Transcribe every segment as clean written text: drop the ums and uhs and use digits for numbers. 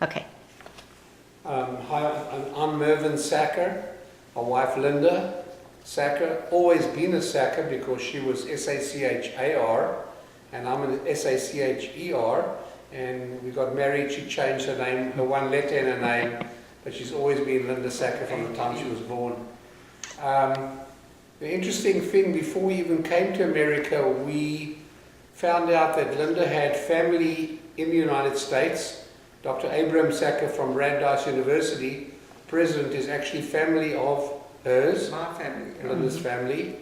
Okay. Hi, I'm Mervyn Sacher. My wife Linda Sacher, always been a Sacher because she was S-A-C-H-A-R and I'm an S-A-C-H-E-R, and we got married. She changed her name, her one letter in her name, but she's always been Linda Sacher from the time she was born. The interesting thing, before we even came to America, we found out that Linda had family in the United States. Dr. Abraham Sacher from Brandeis University, president, is actually family of hers. My family. Linda's family,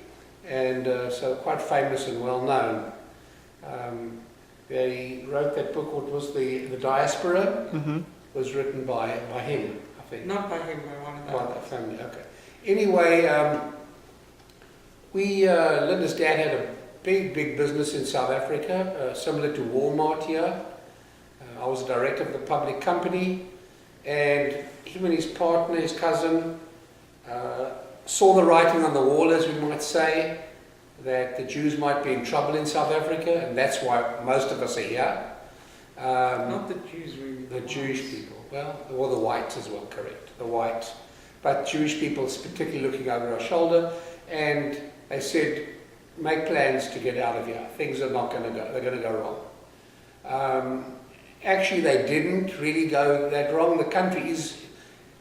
and so quite famous and well known. They wrote that book, what was the Diaspora, was written by him, I think. Not by him, by one of them. By the family, okay. Anyway, Linda's dad had a big business in South Africa, similar to Walmart here. I was the director of the public company, and him and his partner, his cousin, saw the writing on the wall, as we might say, that the Jews might be in trouble in South Africa, and that's why most of us are here. Not the Jews, really. The Jewish people, well, or the whites as well, correct, the whites. But Jewish people, particularly looking over our shoulder, and they said, make plans to get out of here. Things are not going to go, they're going to go wrong. Actually, they didn't really go that wrong. The country is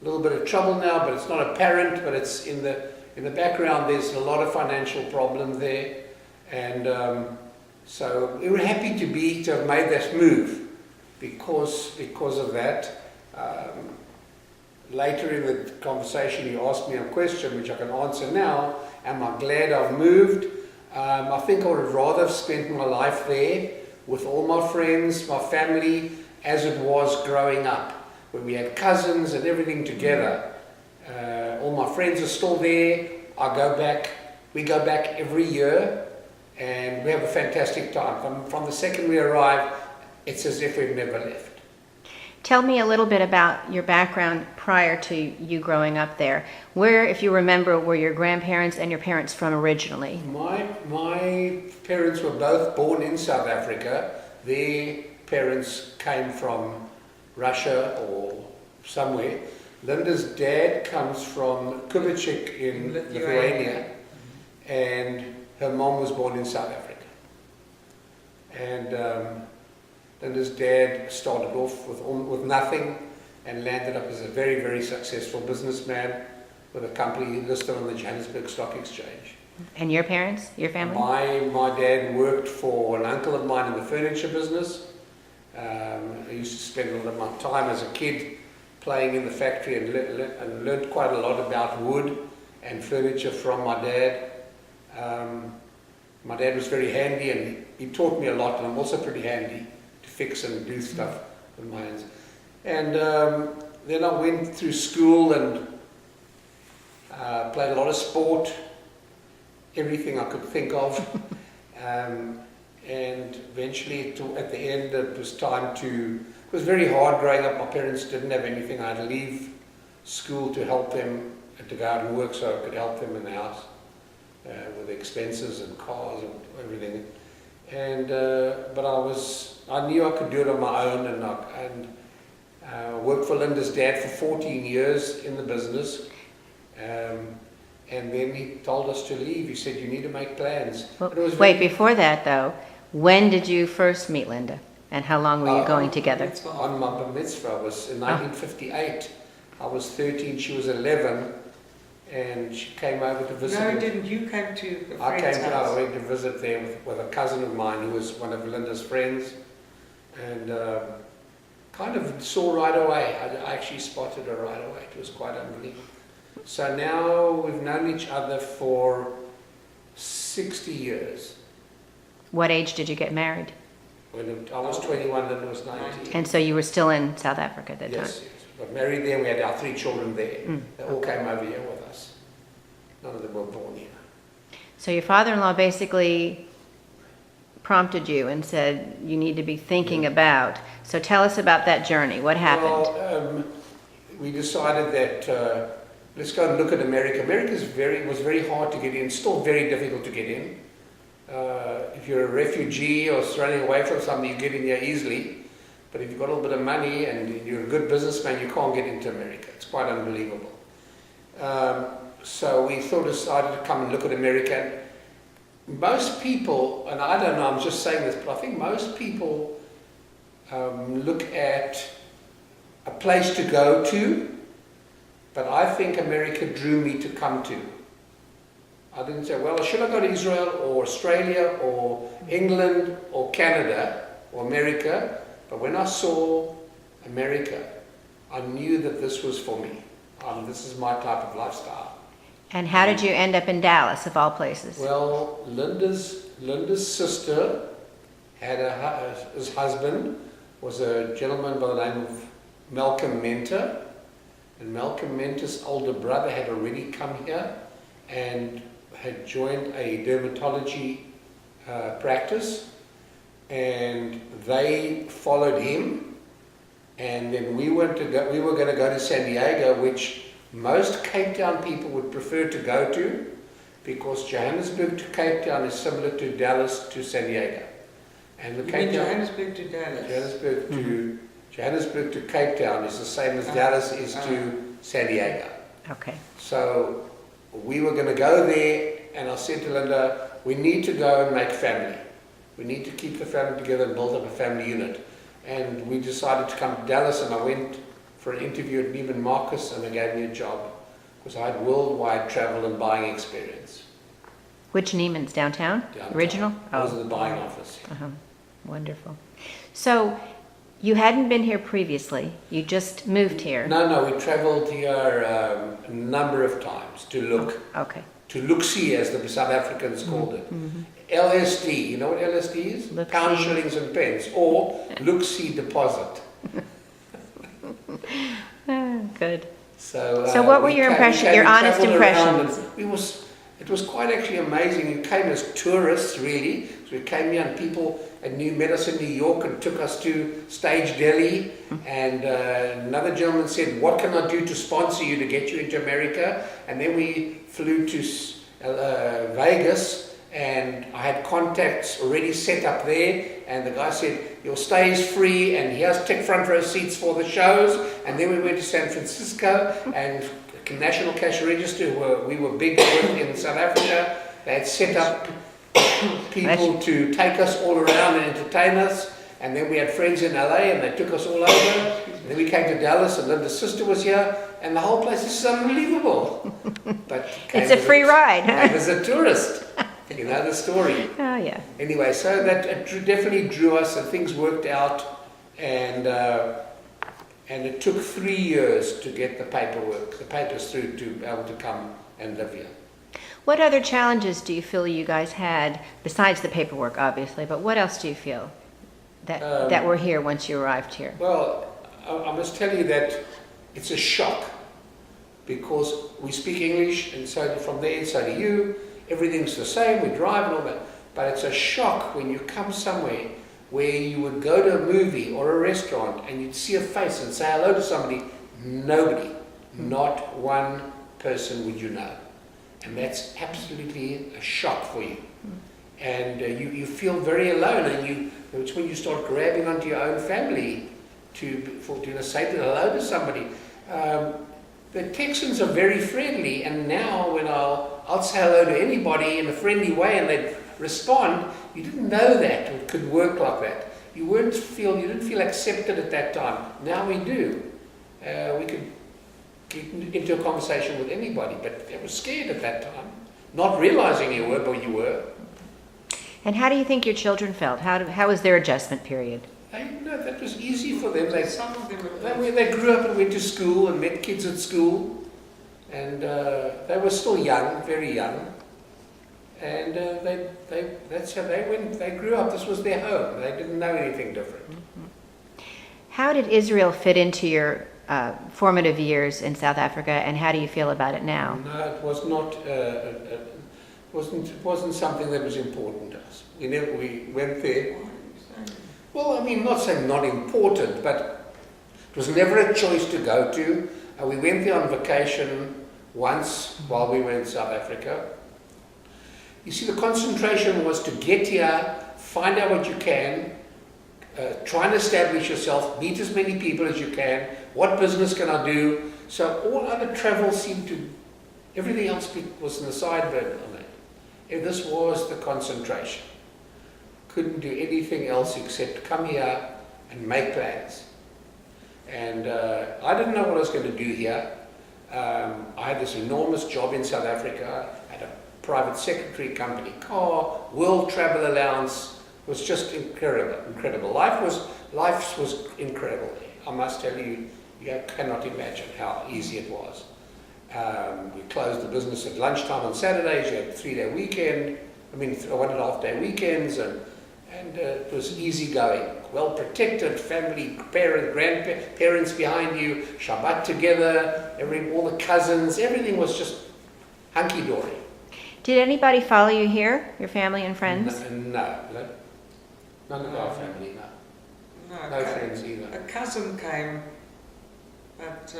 a little bit of trouble now, but it's not apparent, but it's in the background. There's a lot of financial problem there, and so we were happy to have made this move because of that. Later in the conversation, you asked me a question which I can answer now. Am I glad I've moved? I think I would have rather have spent my life there with all my friends, my family, as it was growing up, when we had cousins and everything together. All my friends are still there. We go back every year, and we have a fantastic time. From the second we arrive, it's as if we've never left. Tell me a little bit about your background prior to you growing up there. Where, if you remember, were your grandparents and your parents from originally? My parents were both born in South Africa. Their parents came from Russia or somewhere. Linda's dad comes from Kubitschek in Lithuania, and her mom was born in South Africa. And Linda's dad started off with nothing and landed up as a very, very successful businessman with a company listed on the Johannesburg Stock Exchange. And your parents, your family? My dad worked for an uncle of mine in the furniture business. I used to spend a lot of my time as a kid playing in the factory and learned quite a lot about wood and furniture from my dad. My dad was very handy, and he taught me a lot, and I'm also pretty handy to fix and do stuff with my hands. And then I went through school and played a lot of sport, everything I could think of. And eventually, at the end, it was time to... It was very hard growing up. My parents didn't have anything. I had to leave school to help them, to go out and work so I could help them in the house with expenses and cars and everything. And but I knew I could do it on my own, and worked for Linda's dad for 14 years in the business. And then he told us to leave. He said, you need to make plans. Well, wait, before that though, when did you first meet Linda? And how long were you going together? On my bar mitzvah was in 1958. I was 13, she was 11, and she came over to visit. No, didn't you come to a I friend's came house? I went to visit there with a cousin of mine who was one of Linda's friends, and kind of saw right away. I actually spotted her right away. It was quite unbelievable. So now we've known each other for 60 years. What age did you get married? When I was 21, Linda was 19. And so you were still in South Africa at that time? Yes, yes. We got married there. We had our 3 children there. They all came over here with us. None of them were born here. So your father-in-law basically prompted you and said you need to be thinking about. So tell us about that journey. What happened? Well, we decided that let's go and look at America. America was very hard to get in. Still very difficult to get in. If you're a refugee or running away from something, you get in here easily. But if you've got a little bit of money and you're a good businessman, you can't get into America. It's quite unbelievable. So we decided to come and look at America. Most people, and I don't know, I'm just saying this, but I think most people look at a place to go to, but I think America drew me to come to. I didn't say, well, should I go to Israel or Australia or England or Canada or America? But when I saw America, I knew that this was for me. This is my type of lifestyle. And how did you end up in Dallas, of all places? Well, Linda's sister had his husband was a gentleman by the name of Malcolm Mentor, and Malcolm Mentor's older brother had already come here and had joined a dermatology practice, and they followed him, and then we were going to go to San Diego, which most Cape Town people would prefer to go to, because Johannesburg to Cape Town is similar to Dallas to San Diego. And the Cape Town, Johannesburg to Dallas. Johannesburg to Cape Town is the same as Dallas is to San Diego. Okay. So we were going to go there, and I said to Linda, we need to go and make family. We need to keep the family together and build up a family unit. And we decided to come to Dallas, and I went for an interview at Neiman Marcus, and they gave me a job because I had worldwide travel and buying experience. Which Neiman's? Downtown? Original? I was in the buying office. Wonderful. So you hadn't been here previously. You just moved here. No, we traveled here a number of times to look. Okay. To look-see, as the South Africans called it. LSD, you know what LSD is? Look-see. Pound, shillings and pence, or look-see deposit. Good. So what were your impressions? Your honest impressions? It was quite actually amazing. We came as tourists, really. So we came here, and people met us in New York and took us to Stage Delhi. And another gentleman said, "What can I do to sponsor you to get you into America?" And then we flew to Vegas, and I had contacts already set up there. And the guy said, "Your stay is free, and here's front row seats for the shows." And then we went to San Francisco, and National Cash Register, we were big with in South Africa. They had set up people to take us all around and entertain us. And then we had friends in LA, and they took us all over. And then we came to Dallas, and Linda's sister was here, and the whole place is unbelievable. But It's a free ride. Came as a tourist. You know the story. Oh, yeah. Anyway, so that definitely drew us, and things worked out, and it took 3 years to get the papers through to be able to come and live here. What other challenges do you feel you guys had, besides the paperwork, obviously, but what else do you feel that were here once you arrived here? Well, I must tell you that it's a shock, because we speak English, and so from there, so do you. Everything's the same, we drive and all that. But it's a shock when you come somewhere where you would go to a movie or a restaurant and you'd see a face and say hello to somebody. Nobody, not one person would you know. And that's absolutely a shock for you. And you feel very alone, and it's when you start grabbing onto your own family to say hello to somebody. The Texans are very friendly, and now when I'll say hello to anybody in a friendly way and they'd respond, you didn't know that it could work like that. You didn't feel accepted at that time. Now we do. We could get into a conversation with anybody, but they were scared at that time, not realizing you were, but you were. And how do you think your children felt? How was their adjustment period? That was easy for them. Some of them were They grew up and went to school and met kids at school, and they were still young, very young, and that's how they went. They grew up. This was their home. They didn't know anything different. How did Israel fit into your formative years in South Africa, and how do you feel about it now? No, it was not. It wasn't something that was important to us. We went there. Well, I mean, not saying not important, but it was never a choice to go to. We went there on vacation once while we were in South Africa. You see, the concentration was to get here, find out what you can, try and establish yourself, meet as many people as you can, what business can I do? So all other travel seemed to, everything else was in the sideburn on it. And this was the concentration. Couldn't do anything else except come here and make plans. And I didn't know what I was going to do here. I had this enormous job in South Africa, had a private secretary company car, world travel allowance. It was just incredible. Life was incredible. I must tell you, you cannot imagine how easy it was. We closed the business at lunchtime on Saturdays. You had a 3-day weekend. 1.5 day weekends, and it was easy going. Well protected, family, grandparents behind you, Shabbat together, all the cousins, everything was just hunky-dory. Did anybody follow you here, your family and friends? No. None of our family, no friends either. A cousin came, but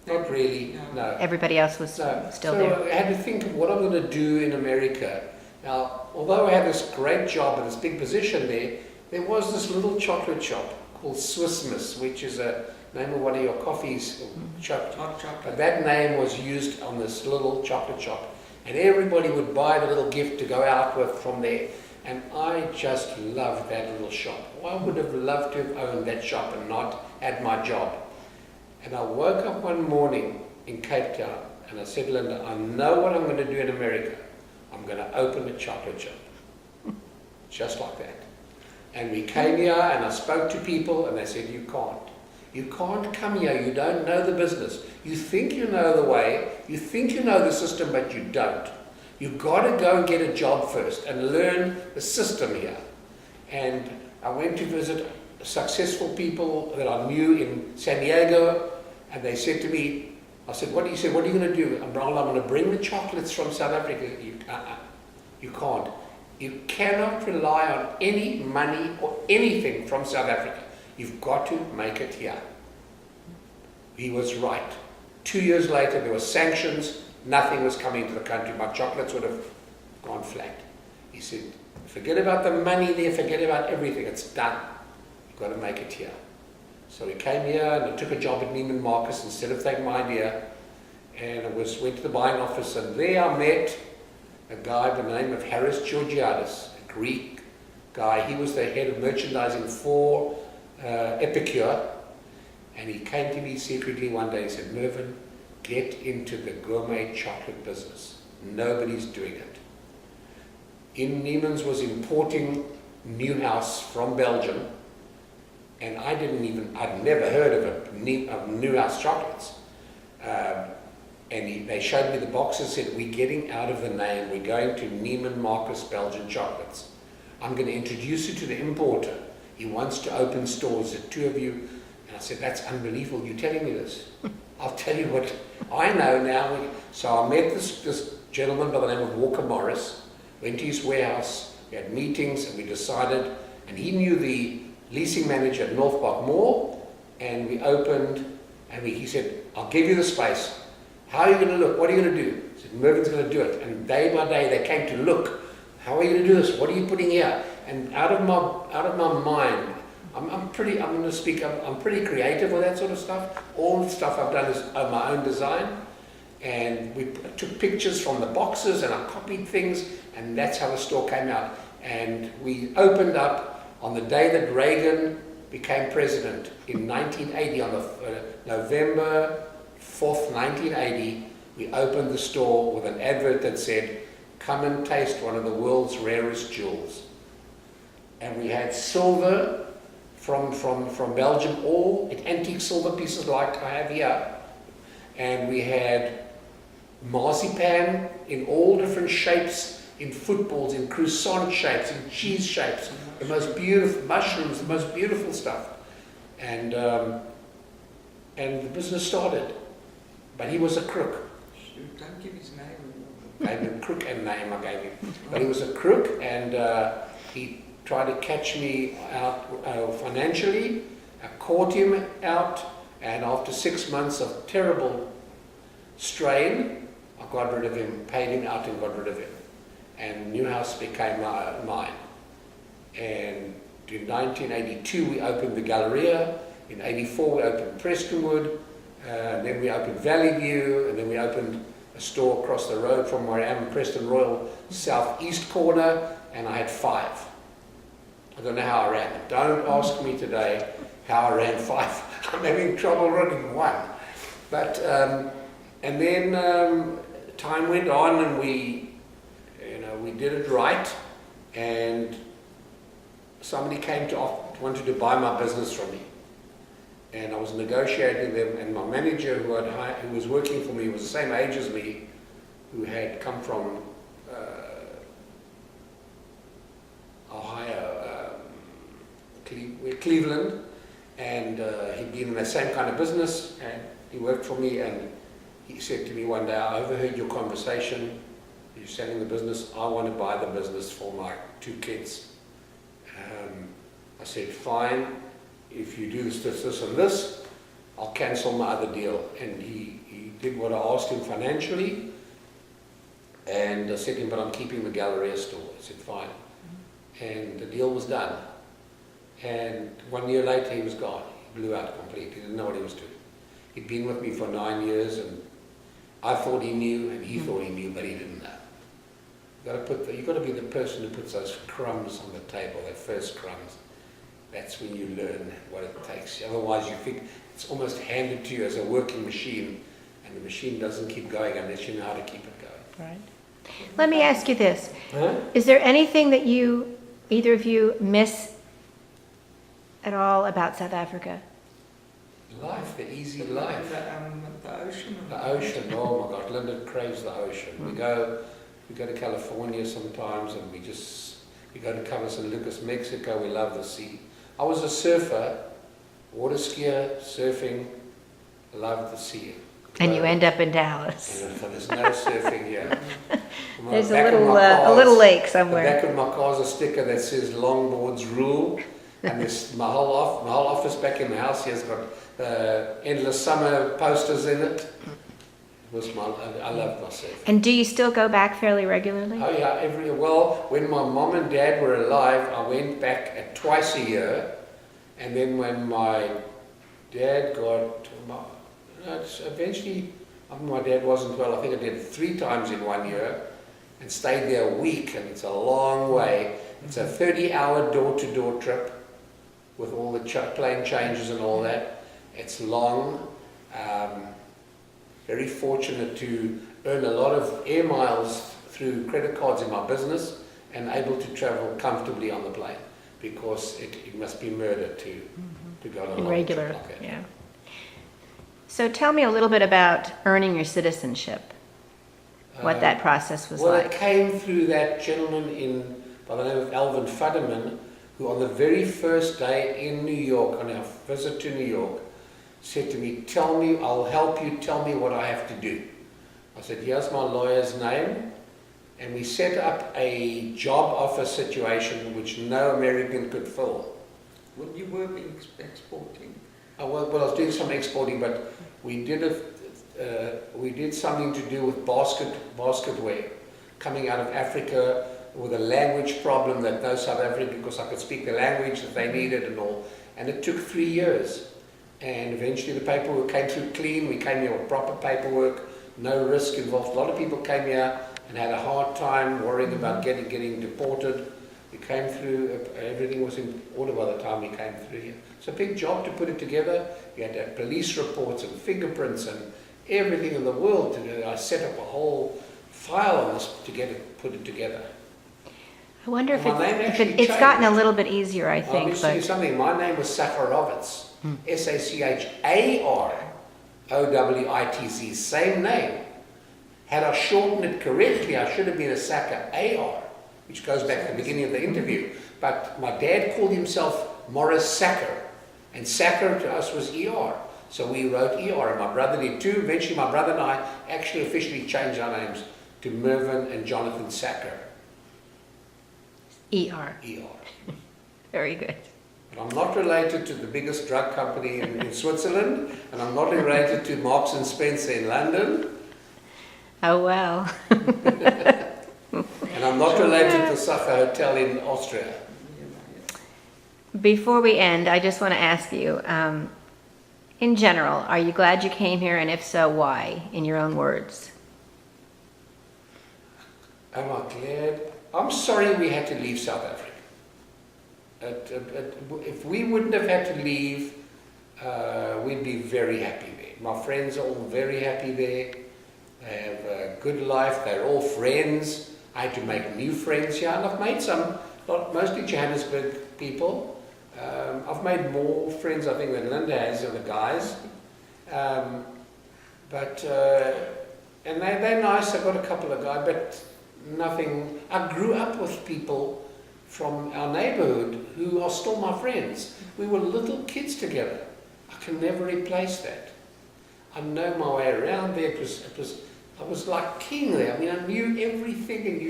Not really, no. Everybody else was still there. So I had to think of what I'm going to do in America. Now, although I had this great job and this big position there was this little chocolate shop called Swiss Miss, which is a name of one of your coffees, hot chocolate. but that name was used on this little chocolate shop. And everybody would buy the little gift to go out with from there. And I just loved that little shop. I would have loved to have owned that shop and not had my job. And I woke up one morning in Cape Town and I said, Linda, I know what I'm going to do in America. I'm going to open a chocolate shop. Just like that. And we came here and I spoke to people and they said, you can't. You can't come here. You don't know the business. You think you know the way. You think you know the system, but you don't. You've got to go and get a job first and learn the system here. And I went to visit successful people that I knew in San Diego, and they said to me, I said, what are you going to do? I'm going to bring the chocolates from South Africa. You can't. You cannot rely on any money or anything from South Africa. You've got to make it here. He was right. 2 years later, there were sanctions. Nothing was coming to the country. My chocolates would have gone flat. He said, forget about the money there, forget about everything. It's done. You've got to make it here. So we came here and I took a job at Neiman Marcus instead of taking my idea. And I went to the buying office, and there I met a guy by the name of Harris Georgiadis, a Greek guy. He was the head of merchandising for Epicure. And he came to me secretly one day and said, Mervyn, get into the gourmet chocolate business. Nobody's doing it. In Neiman's was importing Newhouse from Belgium, and I'd never heard of Newhouse chocolates. And they showed me the boxes and said, we're getting out of the name, we're going to Neiman Marcus Belgian chocolates. I'm going to introduce you to the importer. He wants to open stores, the two of you. And I said, that's unbelievable, you're telling me this. I'll tell you what I know now. So I met this gentleman by the name of Walker Morris, went to his warehouse, we had meetings, and we decided, and he knew the leasing manager at North Park Mall, and we opened, and he said, I'll give you the space. How are you going to look? What are you going to do? I said, Mervyn's going to do it. And day by day they came to look. How are you going to do this? What are you putting here? And out of my mind, I'm pretty creative with that sort of stuff. All the stuff I've done is of my own design. And we took pictures from the boxes and I copied things, and that's how the store came out. And we opened up on the day that Reagan became president in 1980, on the November 4th, 1980, we opened the store with an advert that said, come and taste one of the world's rarest jewels. And we had silver from Belgium, all antique silver pieces like I have here. And we had marzipan in all different shapes, in footballs, in croissant shapes, in cheese shapes, the most beautiful mushrooms, the most beautiful stuff. And the business started. But he was a crook. Shoot, don't give his name. Gave him crook and name I gave him. But he was a crook, and he tried to catch me out financially. I caught him out, and after 6 months of terrible strain, I got rid of him, paid him out and got rid of him. And Newhouse became mine. And in 1982 we opened the Galleria, in 84 we opened Prestonwood, then we opened Valley View, and then we opened a store across the road from where I am, Preston Royal, southeast corner, and I had 5. I don't know how I ran it. Don't ask me today how I ran 5. I'm having trouble running 1. But, and then time went on and we did it right, and somebody came wanted to buy my business from me. And I was negotiating them, and my manager who was working for me was the same age as me, who had come from Ohio, Cleveland, and he'd been in the same kind of business, and he worked for me, and he said to me one day, I overheard your conversation, you're selling the business, I want to buy the business for my 2 kids. I said, fine, if you do this, and this, I'll cancel my other deal. And he did what I asked him financially, and I said to him, but I'm keeping the Galleria store. I said, fine. And the deal was done. And 1 year later, he was gone. He blew out completely. He didn't know what he was doing. He'd been with me for 9 years, and I thought he knew, and he thought he knew, but he didn't know. You've got to be the person who puts those crumbs on the table, their first crumbs. That's when you learn what it takes. Otherwise, you think it's almost handed to you as a working machine, and the machine doesn't keep going unless you know how to keep it going. Right. Let me ask you this. Huh? Is there anything that either of you miss at all about South Africa? Life, the easy life. The ocean. The ocean, oh my God, Linda craves the ocean. We go to California sometimes, and we go to Cabo San Lucas, Mexico. We love the sea. I was a surfer, water skier, surfing, loved the sea. And you end up in Dallas. And there's no surfing here. There's a little lake somewhere. The back of my car's a sticker that says longboards rule, and this my whole office back in the house here has got endless summer posters in it. I love my surfing. And do you still go back fairly regularly? Oh yeah, when my mom and dad were alive, I went back twice a year, and then when my dad eventually, my dad wasn't well, I think I did 3 times in 1 year, and stayed there a week, and it's a long way. It's a 30-hour door-to-door trip, with all the plane changes and all that. It's long. Very fortunate to earn a lot of air miles through credit cards in my business, and able to travel comfortably on the plane, because it must be murder to go on a long Irregular, trip like that. yeah. So tell me a little bit about earning your citizenship, what that process was Well, like. it came through that gentleman by the name of Alvin Fudderman, who on the very first day in New York, on our visit to New York, said to me, tell me, I'll help you, tell me what I have to do. I said, here's my lawyer's name, and we set up a job offer situation which no American could fill. Well, you were being exporting. I was doing some exporting, but we did something to do with basketwear, coming out of Africa with a language problem that no South African, because I could speak the language that they needed and all, and it took 3 years. And eventually the paperwork came through clean. We came here with proper paperwork, no risk involved. A lot of people came here and had a hard time worrying about getting deported. We came through, everything was in order by the time we came through here. It's a big job to put it together. You had to have police reports and fingerprints and everything in the world. I set up a whole file on this to put it together. I wonder if My name it's actually gotten a changed. little bit easier, I Let me think. tell you But something. My name was Sacharovitz. Sacharowitz. Same name. Had I shortened it correctly, I should have been a Sacher AR, which goes back to the beginning of the interview. But my dad called himself Morris Sacher, and Sacher to us was ER. So we wrote ER, and my brother did too. Eventually my brother and I actually officially changed our names to Mervyn and Jonathan Sacher. ER. Very good. But I'm not related to the biggest drug company in Switzerland, and I'm not related to Marks and Spencer in London, Oh, well. and I'm not related to Sacher Hotel in Austria. Before we end, I just want to ask you, in general, are you glad you came here, and if so, why, in your own words? Am I glad? I'm sorry we had to leave South Africa. If we wouldn't have had to leave, we'd be very happy there. My friends are all very happy there. They have a good life. They're all friends. I had to make new friends here, and I've made some, mostly Johannesburg people. I've made more friends, I think, than Linda has, of the guys. And they're nice. I've got a couple of guys, but nothing. I grew up with people from our neighborhood who are still my friends. We were little kids together. I can never replace that. I know my way around there. I was like king there. I mean, I knew everything, and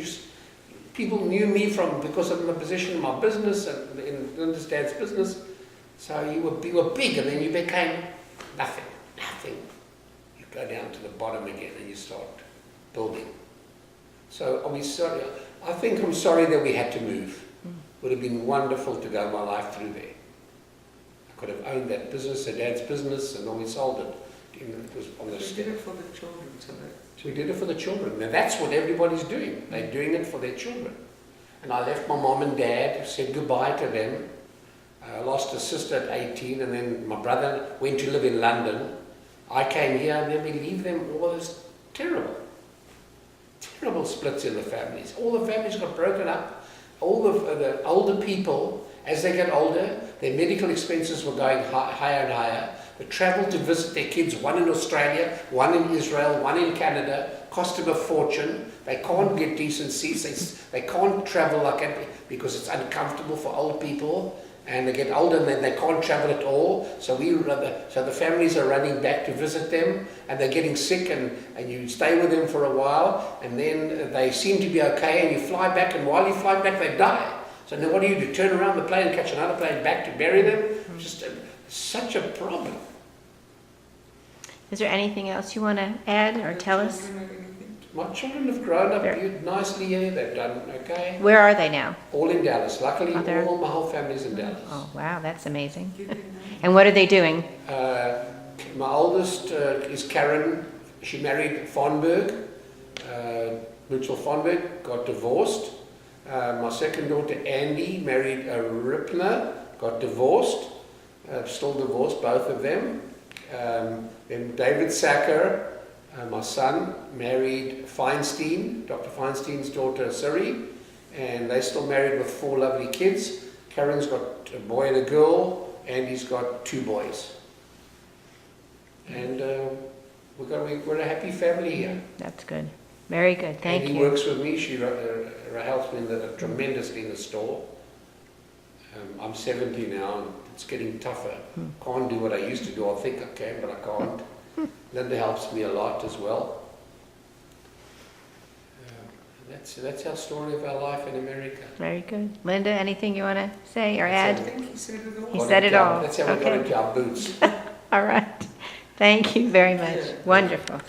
people knew me because of my position in my business and in Linda's dad's business. So you were big, and then you became nothing. You go down to the bottom again, and you start building. So are we sorry? I think I'm sorry that we had to move. Would have been wonderful to go my life through there. I could have owned that business, her dad's business, and then we sold it. It was on the We did it for the children, so that... We did it for the children. Now that's what everybody's doing. They're doing it for their children. And I left my mom and dad, said goodbye to them. I lost a sister at 18, and then my brother went to live in London. I came here, and then we leave them. All this terrible splits in the families. All the families got broken up. All the older people, as they get older, their medical expenses were going higher and higher. The travel to visit their kids, one in Australia, one in Israel, one in Canada, cost them a fortune. They can't get decent seats. They can't travel like that because it's uncomfortable for old people. And they get older and then they can't travel at all. So the families are running back to visit them, and they're getting sick, and you stay with them for a while, and then they seem to be okay, and you fly back, and while you fly back they die. So now what do? Turn around the plane and catch another plane back to bury them? Just such a problem. Is there anything else you want to add or tell us? My children have grown up nicely here. They've done okay. Where are they now? All in Dallas. Luckily, Oh, all my whole family's in Dallas. Oh, wow, that's amazing. And what are they doing? My oldest is Karen. She married Fonberg, Mitchell Fonberg, got divorced. My second daughter, Andy, married a Ripner, got divorced. Still divorced, both of them. Then David Sacher, my son, married Feinstein, Dr. Feinstein's daughter, Siri, and they're still married with 4 lovely kids. Karen's got a boy and a girl, and he's got 2 boys. And we're a happy family here. That's good. Very good. Thank you. And he works with me. She helps me tremendously in the store. I'm 70 now, and it's getting tougher. Can't do what I used to do. I think I can, but I can't. Linda helps me a lot as well. That's our story of our life in America. Very good. Linda, anything you want to say or add? I think he said it all. He said it all. That's how we got into our boots. All right. Thank you very much. Wonderful.